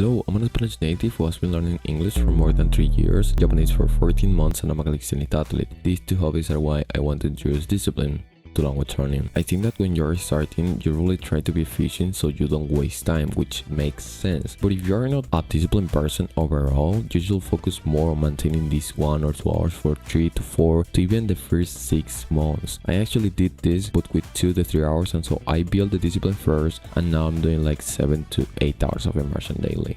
Hello, I'm an Spanish native who has been learning English for more than 3 years, Japanese for 14 months, and I'm a calisthenics athlete. These two hobbies are why I want to introduce discipline to language learning. I think that when you're starting, you really try to be efficient so you don't waste time, which makes sense. But if you're not a disciplined person overall, you should focus more on maintaining these 1 or 2 hours for 3 to 4 to even the first 6 months. I actually did this but with 2 to 3 hours, and so I built the discipline first, and now I'm doing like 7 to 8 hours of immersion daily.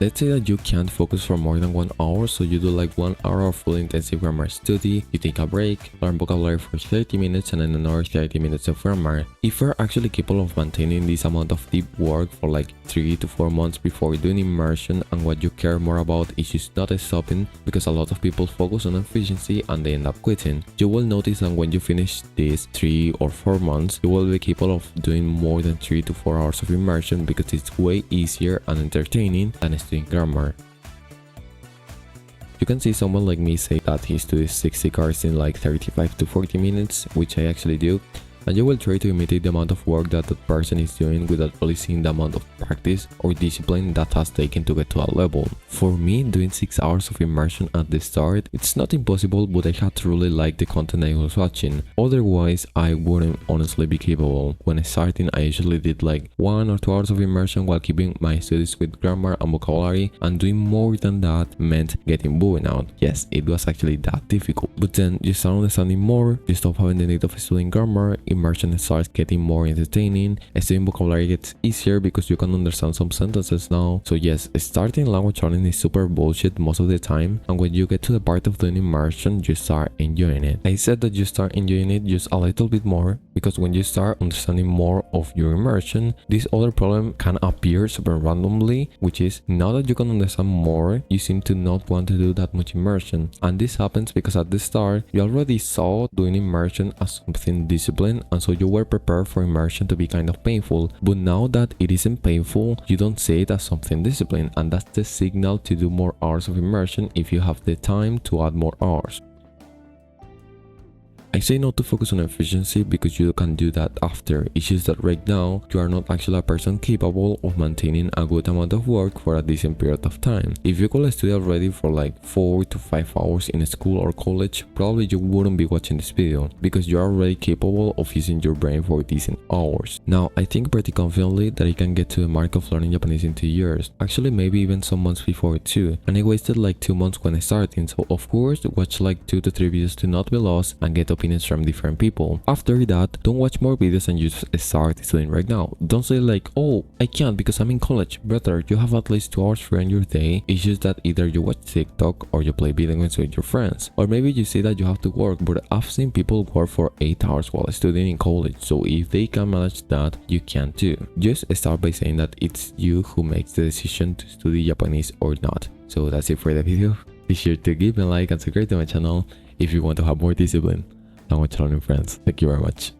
Let's say that you can't focus for more than 1 hour, so you do like 1 hour of full intensive grammar study, you take a break, learn vocabulary for 30 minutes and then another 30 minutes of grammar. If you're actually capable of maintaining this amount of deep work for like 3 to 4 months before doing immersion, and what you care more about is just not stopping, because a lot of people focus on efficiency and they end up quitting. You will notice that when you finish this 3 or 4 months, you will be capable of doing more than 3 to 4 hours of immersion because it's way easier and entertaining than studying grammar. You can see someone like me say that he studies 60 cards in like 35 to 40 minutes, which I actually do, and you will try to imitate the amount of work that that person is doing without really seeing the amount of practice or discipline that has taken to get to a level. For me, doing 6 hours of immersion at the start, it's not impossible, but I had to really like the content I was watching. Otherwise, I wouldn't honestly be capable. When I started, I usually did like 1 or 2 hours of immersion while keeping my studies with grammar and vocabulary, and doing more than that meant getting burned out. Yes, it was actually that difficult. But then you start understanding more, you stop having the need of studying grammar, immersion starts getting more entertaining, studying vocabulary gets easier because you can understand some sentences now. So yes, starting language learning is super bullshit most of the time, and when you get to the part of doing immersion, you start enjoying it. I said that you start enjoying it just a little bit more, because when you start understanding more of your immersion, this other problem can appear super randomly, which is now that you can understand more, you seem to not want to do that much immersion. And this happens because at the start, you already saw doing immersion as something disciplined, and so you were prepared for immersion to be kind of painful. But now that it isn't painful, you don't see it as something disciplined, and that's the signal to do more hours of immersion if you have the time to add more hours. I say not to focus on efficiency because you can do that after. It's just that right now, you are not actually a person capable of maintaining a good amount of work for a decent period of time. If you could study already for like 4 to 5 hours in school or college, probably you wouldn't be watching this video because you are already capable of using your brain for decent hours. Now, I think pretty confidently that I can get to the mark of learning Japanese in 2 years. Actually, maybe even some months before it too. And I wasted like 2 months when I started, so of course, watch like 2 to 3 videos to not be lost and get opinions from different people. After that, don't watch more videos and just start studying right now. Don't say like, oh, I can't because I'm in college. Brother, you have at least 2 hours free on your day. It's just that either you watch TikTok or you play video games with your friends. Or maybe you say that you have to work, but I've seen people work for 8 hours while studying in college, so if they can manage that, you can too. Just start by saying that it's you who makes the decision to study Japanese or not. So that's it for the video. Be sure to give me a like and subscribe to my channel if you want to have more discipline. Language learning friends. Thank you very much.